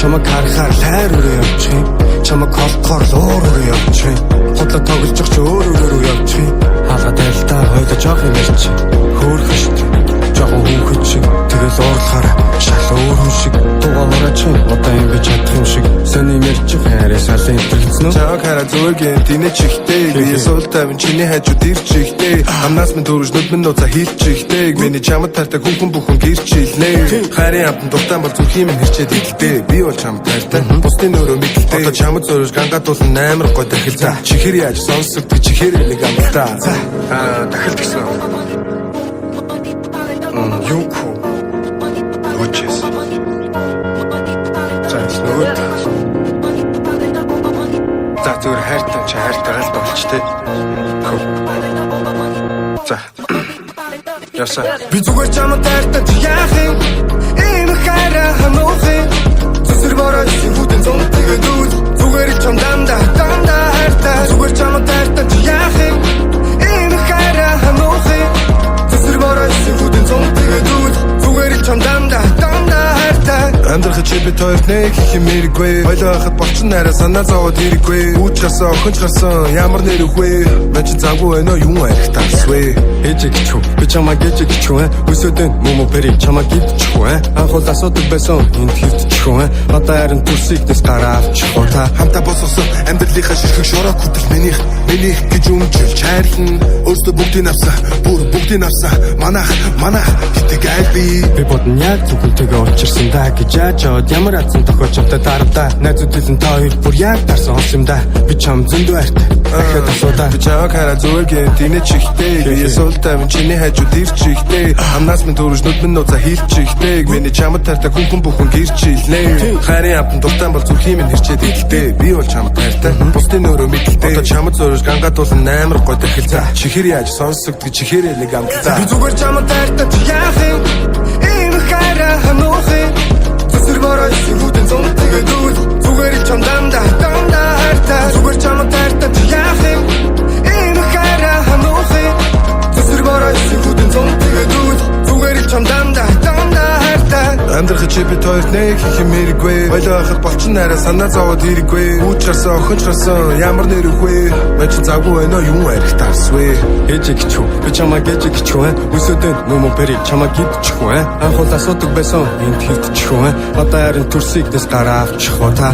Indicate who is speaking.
Speaker 1: чамаг харахаар лайр өрөө явчих юм. Чамаг холдохоор луур өрөө явчих юм. Хотлоо тоглож ч өөр өрөө явчих юм. Хаалга тайлтаа хойлоо жоох юм ярьч. Хөөрхөн шүү дээ. Жохон хүүхэд шиг тэгэл уурлахаар шал өөр хүн шиг дугаамараач юм. Одоо ингэж чадах юм шиг сони ярьж хайраа салын интернэт.
Speaker 2: Чааг хараа зүгээр тэнэ чихтэй. Би сул тавин чиний хажууд ирч ихтэй. Амнаас минь төрөж нүд минь нууцаа хийлч ихтэй. Миний чамд таартай хүүхэн бүхэн гэрч илнэ. Харин амтан дуртай бол зүрхийн минь хэрчээд идэлтэй. Би бол чамд таартай. Бусдын өөрөө мэдэлтэй. Одоо чамд зорж гангаатуулсан амар гой дахил за. Чихэр яаж сонсогдчих чихэр нэг амтаа. Дахил гэсэн. Юу хөө. Очис. Зааснууд. За зүгээр хайртай чи хайртайгаа л болчтой. За. Яса. Би зүгээр чамд хайртай чи яах юм? Энэ хайраа хамуух юм. Зүсэр бороо чи хүтэн зон тэгээд үл. Зүгээр чам дандаа хайртай. Зүгээр чамд хайртай чи яах юм? Энэ хайраа хамуух юм. Зүсэр бороо чи хүтэн зон тэгээд үл. Зүгээр чам дандаа хайртай. Амьдрах чипэт хоёрт нэг их юм хэрэггүй. Хойлоо хахад болчин нараа санаа зовоод хэрэггүй. Үүч гарсан охинч гарсан ямар нэр өгвэ. Мэн чи завгүй байна юу арих тасвэ.
Speaker 1: Ээжиг чүү би чамаг ээжиг чүү өсөдөн мөмө перик чамаг идчихгүй анхуул асуудаг байсан энд хэвдчихгүй одоо харин төрсийг дэс гараа авчихгүй та
Speaker 2: хамтаа босоосон амьдралынхаа ширхэг шороо хүтэл минийх гэж өмжилж хайрлан өөртөө бүгдийг авсан бүр бүгдийг авсан манах гэдэг айл
Speaker 1: би бодон яг зөвхөнтэйгээ учирсан да гэж яажод ямар азан тохиолж амтай дарамтаа найзууд хэлэн та хоёр бүр яг тарсан ус юм да би чам зөндөө хайртай дахиад асуудаа
Speaker 2: би чааг хараа зүгээр тэнэ чихтэй би сул тавин чиний хажууд ирч ихтэй амнаас минь төрөж нүд минь нууцаа хийлч ихтэй миний чамд таартай хүүхэн бүхэн гэрч илнэ харин амтан дуртай бол зүрхийн минь хэрчээд идэлтэй би бол чамд таартай бусдын өөрөө мэдэлтэй одоо чамд зорж гангаатуулсан амар гой дахил за чихэр яаж сонсогдчих чихэр нэг амтаа би зүгээр чамд таартай чи яах юм энэ хайраа хамуух юм зүсэр бороо чи хүтэн зон тэгээд үл зүгээр чам дандаа хайртай зүгээр чамд таартай чи яах юм энэ хайраа хамуух юм зүсэр бороо чи хүтэн зон тэгээд үл зүгээр чам дандаа хайртай амьдрах чипэт хоёрт нэг их юм хэрэггүй хойлоо хахад болчин нараа санаа зовоод хэрэггүй үүч гарсан охинч гарсан ямар нэр өгвэ мэн чи завгүй байна юу арих тасвэ
Speaker 1: ээжиг чүү би чамаг ээжиг чүү өсөдөн мөмө перик чамаг идчихгүй анхуул асуудаг байсан энд хэвдчихгүй одоо харин төрсийг дэс гараа авчихгүй та